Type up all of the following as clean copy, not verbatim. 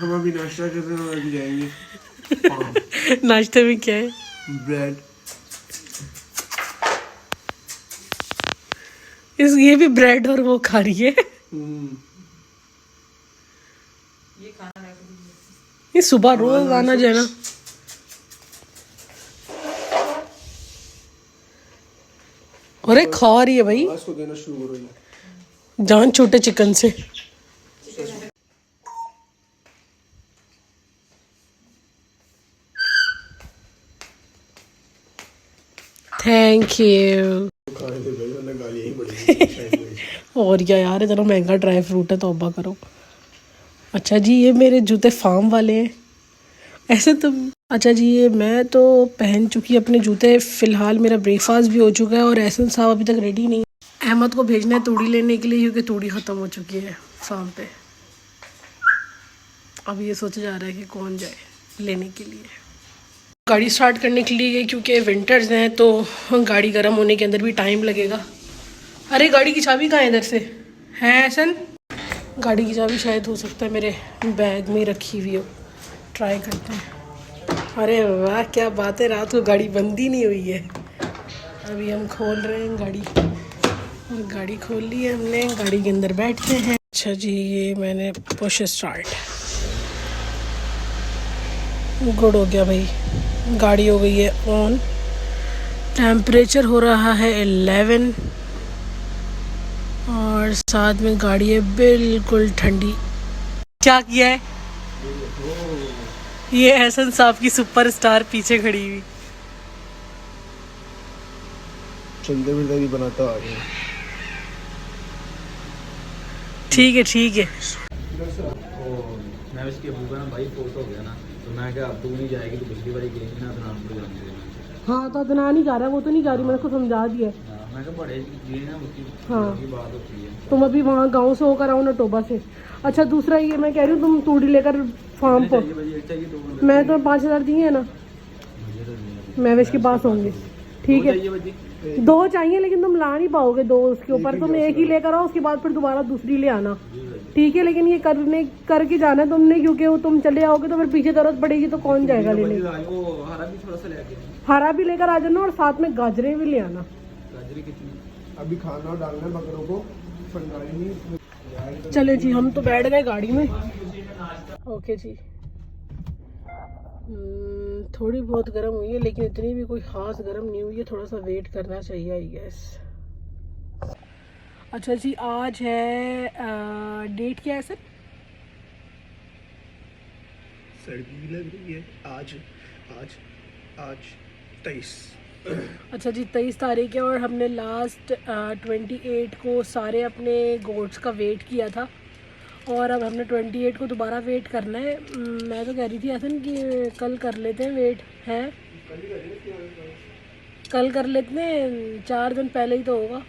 हम अभी नाश्ता करते हैं और अभी जाएंगे। नाश्ते में क्या है? ब्रेड। ये भी ब्रेड और वो खा रही है। ये सुबह रोज आना जाना। अरे खा रही है भाई, को देना शुरू करो। जान छोटे चिकन से। Thank you. और क्या यार, इतना महंगा ड्राई फ्रूट है, तौबा करो। अच्छा जी, ये मेरे जूते फार्म वाले हैं ऐसे तो। अच्छा जी, ये मैं तो पहन चुकी अपने जूते। फ़िलहाल मेरा ब्रेकफास्ट भी हो चुका है और एहसन साहब अभी तक रेडी नहीं है। अहमद को भेजना है तूड़ी लेने के लिए, क्योंकि तूड़ी ख़त्म हो चुकी है फार्म पे। अब ये सोचा जा रहा है कि कौन जाए लेने के लिए। गाड़ी स्टार्ट करने के लिए, क्योंकि विंटर्स हैं तो गाड़ी गर्म होने के अंदर भी टाइम लगेगा। अरे गाड़ी की चाबी कहाँ है? इधर से है एहसन? गाड़ी की चाबी शायद हो सकता है मेरे बैग में रखी हुई हो। ट्राई करते हैं। अरे वाह क्या बात है, रात को गाड़ी बंद ही नहीं हुई है। अभी हम खोल रहे हैं गाड़ी, और गाड़ी खोल ली है हमने। गाड़ी के अंदर बैठते हैं। अच्छा जी, ये मैंने पुश स्टार्ट, गुड हो गया भाई। गाड़ी हो गई है ऑन। टेम्परेचर हो रहा है 11 और साथ में गाड़ी है बिल्कुल ठंडी। क्या किया है? ये एहसन साहब की सुपरस्टार पीछे खड़ी हुई। चलते फिरते भी बनाता आ गया। ठीक है ठीक है। मैं इसके अबू का ना भाई फोर्स हो गया ना, तो मैं क्या अब तू नहीं जाएगी तो पिछली बार गई ना अदनान को जाने देना। हाँ तो अदनान नहीं जा रहा, वो तो नहीं जा रही, मैंने उसको समझा दिया है। मैं क्या बड़े ये ना उसकी हाँ की बात होती है। तुम अभी वहाँ गांव से होकर आओ ना, टोबा से। अच्छा दूसरा ये मैं कह रही हूँ, तुम तूड़ी लेकर फार्म पर। मैं तो 5,000 दिए है ना, मैं इसके पास होंगे। ठीक है, 2 चाहिए लेकिन तुम ला नहीं पाओगे 2 उसके ऊपर। तुम एक ही लेकर आओ, उसके बाद फिर दोबारा दूसरी ले आना। ठीक है, लेकिन ये करके जाना है तुमने, क्योंकि वो तुम चले आओगे तो फिर पीछे जरूरत पड़ेगी तो कौन जाएगा लेने। हरा भी लेकर आ जाना और साथ में गाजरे भी ले आना। अभी खाना डालना है बकरों को, फंडाई नहीं। चले जी, हम तो बैठ गए गाड़ी में। ओके जी। थोड़ी बहुत गर्म हुई है, लेकिन इतनी भी कोई ख़ास गर्म नहीं हुई है। थोड़ा सा वेट करना चाहिए आई गेस। अच्छा जी, आज है डेट क्या है सर? सर्दी लग रही है आज। आज आज 23। अच्छा जी, 23 तारीख है और हमने लास्ट 28 को सारे अपने गोट्स का वेट किया था, और अब हमने 28 को दोबारा वेट करना है। मैं तो कह रही थी ऐसा कि कल कर लेते हैं वेट, है कल कर लेते हैं, 4 दिन पहले ही तो होगा।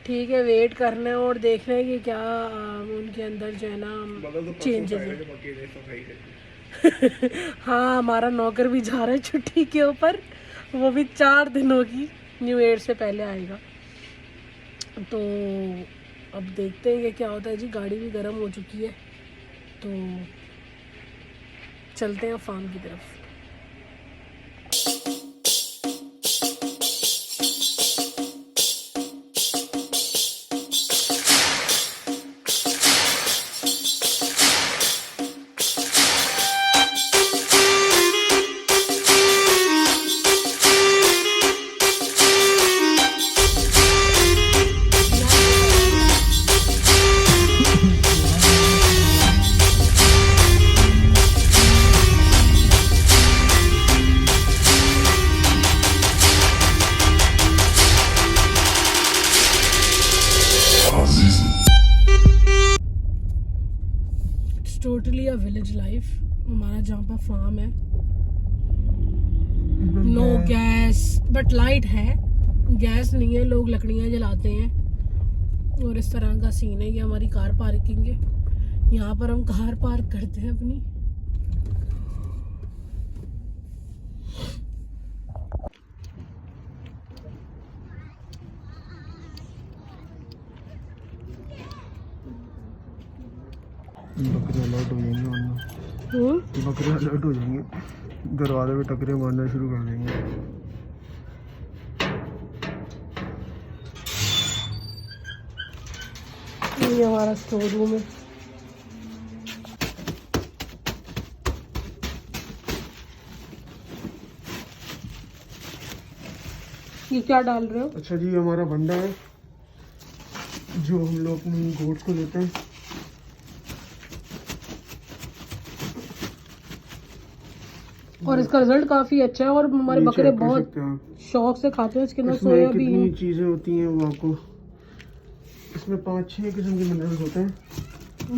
ठीक है, वेट करना है और देखना है कि क्या उनके अंदर जो है ना चेंजेस है। हाँ, हमारा नौकर भी जा रहा है छुट्टी के ऊपर, वो भी 4 दिनों की, न्यू ईयर से पहले आएगा। तो अब देखते हैं कि क्या होता है जी। गाड़ी भी गर्म हो चुकी है, तो चलते हैं फार्म की तरफ। टोटली अ विलेज लाइफ हमारा, जहाँ पर फार्म है। नो गैस बट लाइट है, गैस नहीं है। लोग लकड़ियाँ जलाते हैं और इस तरह का सीन है। ये हमारी कार पार्किंग है, यहाँ पर हम कार पार्क करते हैं अपनी। बकरियाँ अलर्ट हो जाएंगी वरना बकरियाँ अलर्ट हो जाएंगी, दरवाजे पे टकरे मारना शुरू कर देंगे। ये हमारा स्टोर रूम है। ये क्या डाल रहे हो? अच्छा जी, हमारा बंदा है जो हम लोग अपनी गोट्स को लेते हैं। और इसका रिजल्ट काफी अच्छा है और हमारे ये बकरे चेक कर बहुत सकते हैं आप। शौक से खाते हैं। इसके अंदर इसमें सोयाबीन, कितनी चीज़ें होती हैं वो आपको, इसमें 5-6 किस्म के मिनरल्स होते हैं।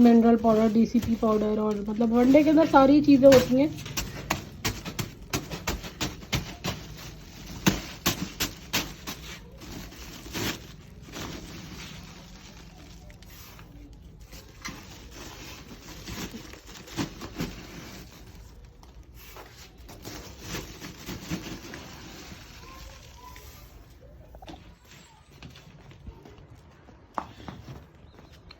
मिनरल पाउडर, डीसीपी पाउडर, और मतलब वनडे के अंदर सारी चीजें होती हैं।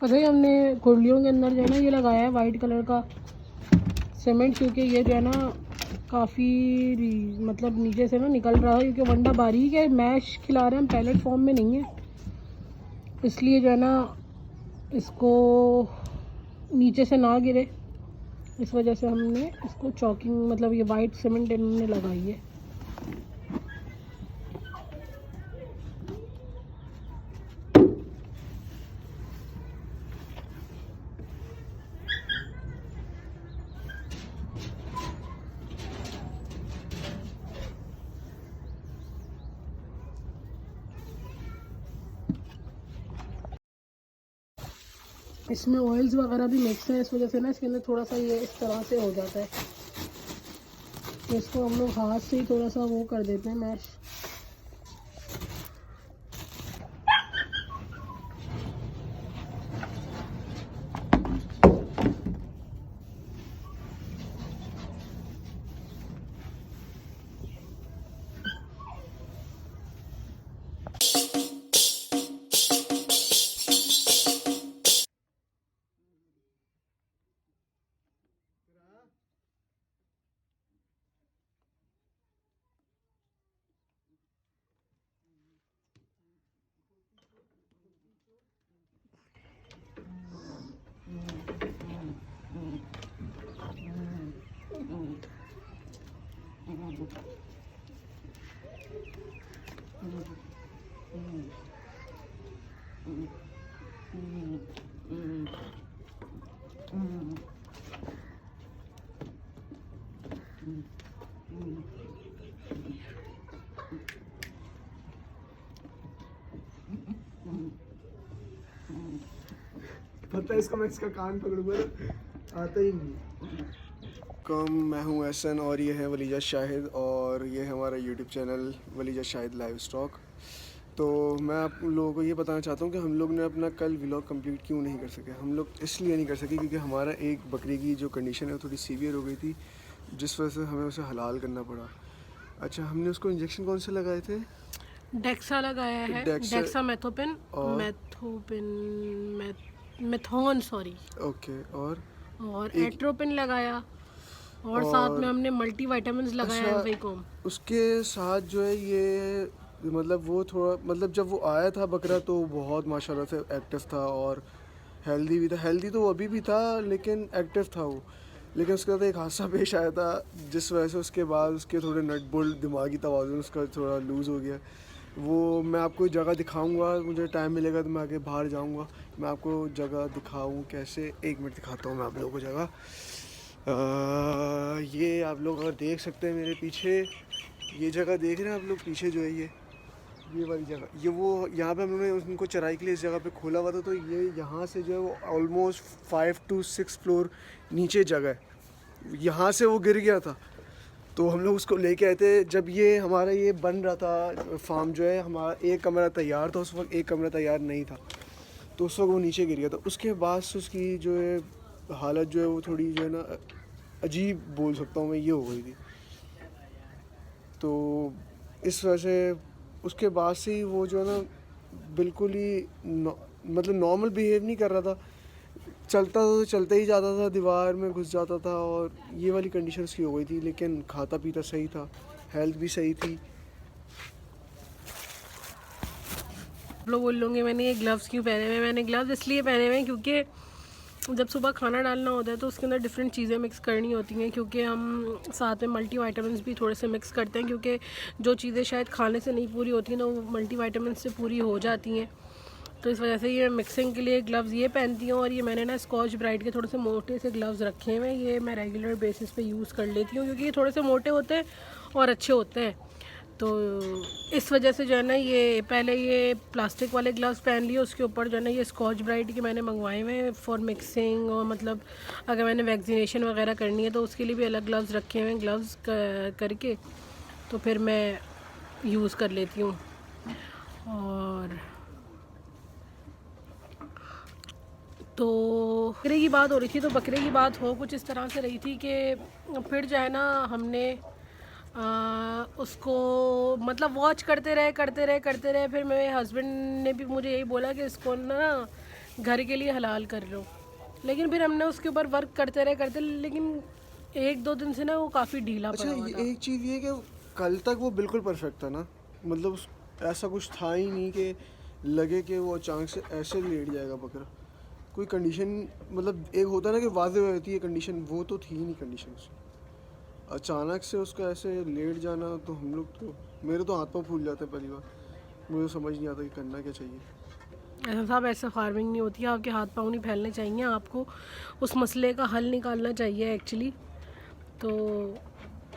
अरे हमने कुंडलियों के अंदर जो है ना ये लगाया है वाइट कलर का सीमेंट, क्योंकि ये जो है ना काफ़ी मतलब नीचे से ना निकल रहा है, क्योंकि वंडा बारीक है। मैश खिला रहे हैं हम, पैलेट फॉर्म में नहीं है, इसलिए जो है ना इसको नीचे से ना गिरे, इस वजह से हमने इसको चॉकिंग मतलब ये वाइट सीमेंट इन्होंने लगाई है। इसमें ऑयल्स वगैरह भी मिक्स है, इस वजह से ना इसके अंदर थोड़ा सा ये इस तरह से हो जाता है। तो इसको हम लोग हाथ से ही थोड़ा सा वो कर देते हैं मैश। पता है इसको, मैं इसका कान पकड़ूंगा ना आता ही नहीं। मैं हूँ एहसन और ये है वलीजा शाहिद और ये है हमारा YouTube channel Walija Shahid live stock. तो मैं आप लोगों को ये बताना चाहता हूँ कि हम लोग ने अपना कल व्लॉग कंप्लीट क्यों नहीं कर सके। हम लोग इसलिए नहीं कर सके क्योंकि हमारा एक बकरी की जो कंडीशन है वो थोड़ी सीवियर हो गई थी, जिस वजह से हमें उसे हलाल करना पड़ा। अच्छा, हमने उसको इंजेक्शन कौन से लगाए थे? डेक्सा लगाया है, डेक्सा मेथोपिन और मेथोन सॉरी ओके, और एट्रोपिन लगाया, और साथ में हमने मल्टी विटामिन्स लगाया है वैकोम। उसके साथ जो है ये मतलब वो थोड़ा मतलब जब वो आया था बकरा तो बहुत माशाल्लाह से एक्टिव था और हेल्दी भी था। हेल्दी तो वो अभी भी था लेकिन एक्टिव था वो। लेकिन उसके बाद एक हादसा पेश आया था जिस वजह से उसके बाद उसके थोड़े नट बोल्ट, दिमागी तवाज़ुन उसका थोड़ा लूज़ हो गया। वो मैं आपको जगह दिखाऊंगा, मुझे टाइम मिलेगा तो मैं आगे बाहर जाऊंगा, मैं आपको जगह दिखाऊं कैसे। 1 मिनट दिखाता हूँ मैं आप लोगों को जगह। ये आप लोग अगर देख सकते हैं मेरे पीछे, ये जगह देख रहे हैं आप लोग पीछे जो है ये वाली जगह, ये वो यहाँ पे हमने उनको चराई के लिए इस जगह पे खोला हुआ था। तो ये यहाँ से जो है वो ऑलमोस्ट 5 to 6 फ्लोर नीचे जगह है, यहाँ से वो गिर गया था। तो हम लोग उसको लेके आए थे जब ये हमारा ये बन रहा था फार्म जो है, हमारा एक कमरा तैयार था उस वक्त, एक कमरा तैयार नहीं था, तो उस वक्त वो नीचे गिर गया था। उसके बाद से उसकी जो है हालत जो है वो थोड़ी जो है ना अजीब बोल सकता हूँ मैं, ये हो गई थी। तो इस वजह से उसके बाद से ही वो जो है ना बिल्कुल ही मतलब नॉर्मल बिहेव नहीं कर रहा था। चलता था तो चलते ही जाता था, दीवार में घुस जाता था, और ये वाली कंडीशन की हो गई थी। लेकिन खाता पीता सही था, हेल्थ भी सही थी। आप लोग बोल लोगे मैंने ये ग्लव्स क्यों पहने हुए हैं। मैंने ग्लव्स इसलिए पहने हुए हैं क्योंकि जब सुबह खाना डालना होता है तो उसके अंदर डिफरेंट चीज़ें मिक्स करनी होती हैं, क्योंकि हम साथ में मल्टी वाइटामिन भी थोड़े से मिक्स करते हैं, क्योंकि जो चीज़ें शायद खाने से नहीं पूरी होती हैं तो वो मल्टी वाइटामिन से पूरी हो जाती हैं। तो इस वजह से ये मिक्सिंग के लिए ग्लव्स ये पहनती हूँ। और ये मैंने ना स्कॉच ब्राइट के थोड़े से मोटे से ग्लव्स रखे हुए हैं, ये मैं रेगुलर बेसिस पे यूज़ कर लेती हूँ क्योंकि ये थोड़े से मोटे होते हैं और अच्छे होते हैं। तो इस वजह से जो है ना, ये पहले ये प्लास्टिक वाले ग्लव्स पहन लिए, उसके ऊपर जो है ना ये स्कॉच ब्राइट के मैंने मंगवाए हुए हैं फॉर मिक्सिंग। और मतलब अगर मैंने वैक्सीनेशन वगैरह करनी है तो उसके लिए भी अलग ग्लव्स रखे हुए हैं, ग्लव्स करके तो फिर मैं यूज़ कर लेती हूँ। और तो बकरे की बात हो रही थी, तो बकरे की बात हो कुछ इस तरह से रही थी कि फिर जो है ना हमने उसको मतलब वॉच करते रहे। फिर मेरे हस्बैंड ने भी मुझे यही बोला कि इसको ना घर के लिए हलाल कर लो। लेकिन फिर हमने उसके ऊपर वर्क करते लेकिन 1-2 दिन से ना वो काफ़ी ढीला अच्छा, पड़ा हुआ था। एक चीज़ ये कि कल तक वो बिल्कुल परफेक्ट था ना, मतलब ऐसा कुछ था ही नहीं कि लगे कि वो अचानक से ऐसे लेट जाएगा बकरा। कोई कंडीशन, मतलब एक होता है ना कि वाज़ेह होती है कंडीशन, वो तो थी ही नहीं कंडीशन। अचानक से उसका ऐसे लेट जाना, तो हम लोग तो, मेरे तो हाथ पाँव फूल जाते हैं पहली बार। मुझे समझ नहीं आता कि करना क्या चाहिए। ऐसा साहब, ऐसा फार्मिंग नहीं होती है, आपके हाथ पाँव नहीं फैलने चाहिए, आपको उस मसले का हल निकालना चाहिए एक्चुअली। तो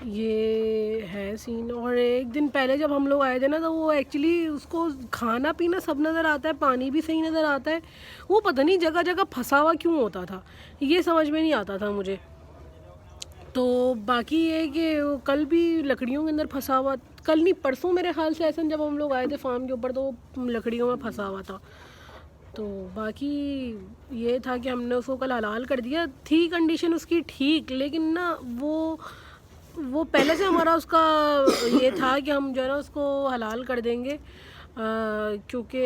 ये है सीन। और एक दिन पहले जब हम लोग आए थे ना, तो वो एक्चुअली उसको खाना पीना सब नज़र आता है, पानी भी सही नज़र आता है, वो पता नहीं जगह जगह फंसा हुआ क्यों होता था, ये समझ में नहीं आता था मुझे। तो बाकी ये कि वो कल भी लकड़ियों के अंदर फंसा हुआ, कल नहीं परसों मेरे ख्याल से ऐसा, जब हम लोग आए थे फार्म के ऊपर तो लकड़ियों में फंसा हुआ था। तो बाकी ये था कि हमने उसको कल हलाल कर दिया। थी कंडीशन उसकी ठीक, लेकिन ना वो पहले से हमारा उसका ये था कि हम जो है ना उसको हलाल कर देंगे, क्योंकि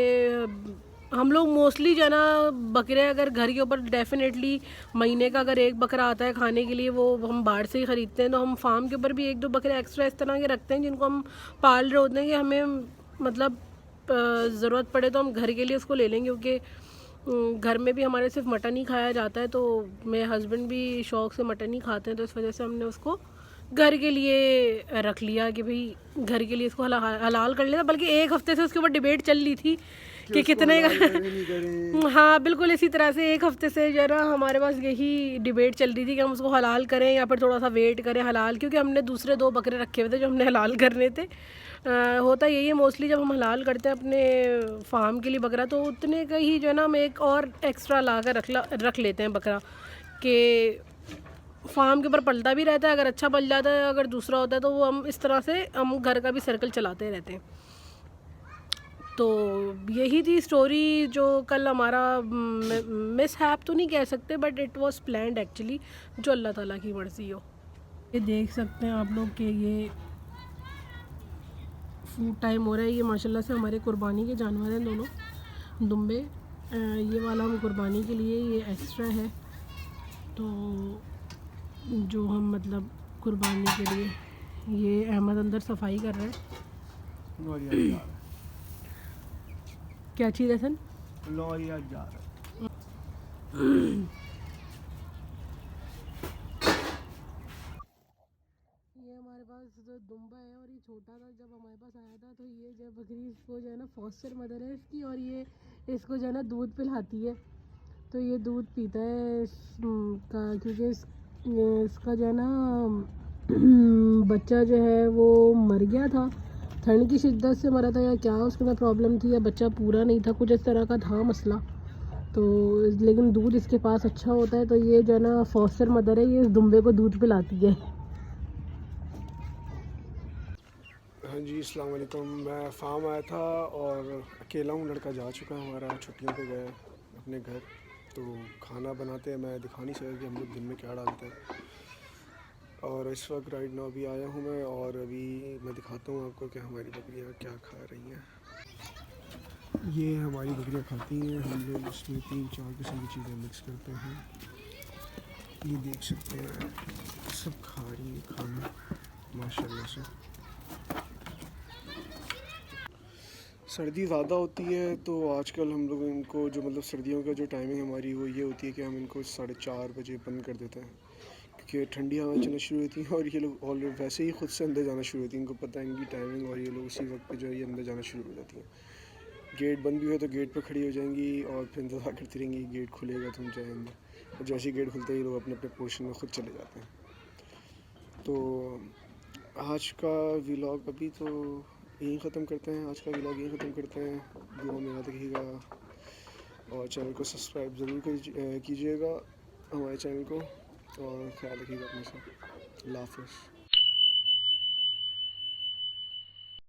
हम लोग मोस्टली जो है ना बकरे अगर घर के ऊपर डेफिनेटली महीने का अगर एक बकरा आता है खाने के लिए, वो हम बाहर से ही ख़रीदते हैं। तो हम फार्म के ऊपर भी 1-2 बकरे एक्स्ट्रा इस तरह के रखते हैं जिनको हम पाल रहे होते हैं कि हमें मतलब ज़रूरत पड़े तो हम घर के लिए उसको ले लेंगे, क्योंकि घर में भी हमारे सिर्फ मटन ही खाया जाता है, तो मेरे हस्बैंड भी शौक़ से मटन ही खाते हैं। तो इस वजह से हमने उसको घर के लिए रख लिया कि भाई घर के लिए इसको हलाल कर लेना। बल्कि 1 हफ़्ते से उसके ऊपर डिबेट चल रही थी कि कितने का हाँ बिल्कुल इसी तरह से 1 हफ़्ते से जो है ना हमारे पास यही डिबेट चल रही थी कि हम उसको हलाल करें या फिर थोड़ा सा वेट करें हलाल, क्योंकि हमने दूसरे 2 बकरे रखे हुए थे जो हमने हलाल करने थे। होता यही है मोस्टली, जब हम हलाल करते हैं अपने फार्म के लिए बकरा, तो उतने का ही जो है ना हम एक और एक्स्ट्रा ला कर रख लेते हैं बकरा, कि फार्म के ऊपर पलता भी रहता है, अगर अच्छा पल जाता है, अगर दूसरा होता है तो वो हम इस तरह से हम घर का भी सर्कल चलाते रहते हैं। तो यही थी स्टोरी जो कल हमारा मिस हैप तो नहीं कह सकते, but it was planned actually, जो अल्लाह ताला की मर्ज़ी हो। ये देख सकते हैं आप लोग कि ये फूड टाइम हो रहा है। ये माशाल्लाह से हमारे कुर्बानी के जानवर हैं दोनों दुम्बे। ये वाला हम कुर्बानी के लिए, ये एक्स्ट्रा है, तो जो हम मतलब कुर्बानी के लिए, ये अहमद अंदर सफाई कर रहा है। क्या चीज़ है सन? लॉरिया जा रहा है। ये हमारे पास जो दुम्बा है, और ये छोटा था जब हमारे पास आया था, तो ये जो बकरी इसको जो है ना फॉस्टर मदर है इसकी, और ये इसको जो है ना दूध पिलाती है। तो ये दूध पीता है इसका, क्योंकि इसका जो है ना बच्चा जो है वो मर गया था, ठंड की शिद्दत से मरा था या क्या उसके में प्रॉब्लम थी, या बच्चा पूरा नहीं था, कुछ इस तरह का था मसला। तो लेकिन दूध इसके पास अच्छा होता है, तो ये जो है ना फॉस्टर मदर है, ये इस दुम्बे को दूध पिलाती है। हाँ जी, अस्सलाम वालेकुम। मैं फार्म आया था और अकेला हूँ, लड़का जा चुका है हमारा, छुट्टियों पे गया अपने घर। तो खाना बनाते हैं, मैं दिखा नहीं सकता कि हम लोग दिन में क्या डालते हैं। और इस वक्त राइट नाउ अभी आया हूँ मैं, और अभी मैं दिखाता हूँ आपको कि हमारी बकरियाँ क्या खा रही हैं। ये हमारी बकरियाँ खाती हैं, हम लोग इसमें 3-4 किस्म की चीज़ें मिक्स करते हैं। ये देख सकते हैं सब खा रही है खाना माशाल्लाह से। सर्दी ज़्यादा होती है तो आजकल हम लोग इनको जो मतलब सर्दियों का जो टाइमिंग हमारी वो ये होती है कि हम इनको 4:30 बजे बंद कर देते हैं, क्योंकि ठंडी हवाएं चलना शुरू होती हैं और ये लोग ऑलरेडी वैसे ही ख़ुद से अंदर जाना शुरू होती हैं, इनको पता है इनकी टाइमिंग, और ये लोग उसी वक्त पे जो है ये अंदर जाना शुरू हो जाती हैं। गेट बंद भी हो तो गेट पे खड़ी हो जाएंगी और फिर इंतज़ार करती रहेंगी गेट खुलेगा तो हम जाए अंदर, और जैसे ही गेट खुलते ही लोग अपने अपने पोर्शन में ख़ुद चले जाते हैं। तो आज का व्लॉग अभी तो यहीं ख़त्म करते हैं, आज का व्लॉग यहीं ख़त्म करते हैं। दुआ में याद रखिएगा और चैनल को सब्सक्राइब ज़रूर कीजिएगा हमारे चैनल को, और ख्याल रखिएगा अपने से। अल्लाह हाफ़िज़।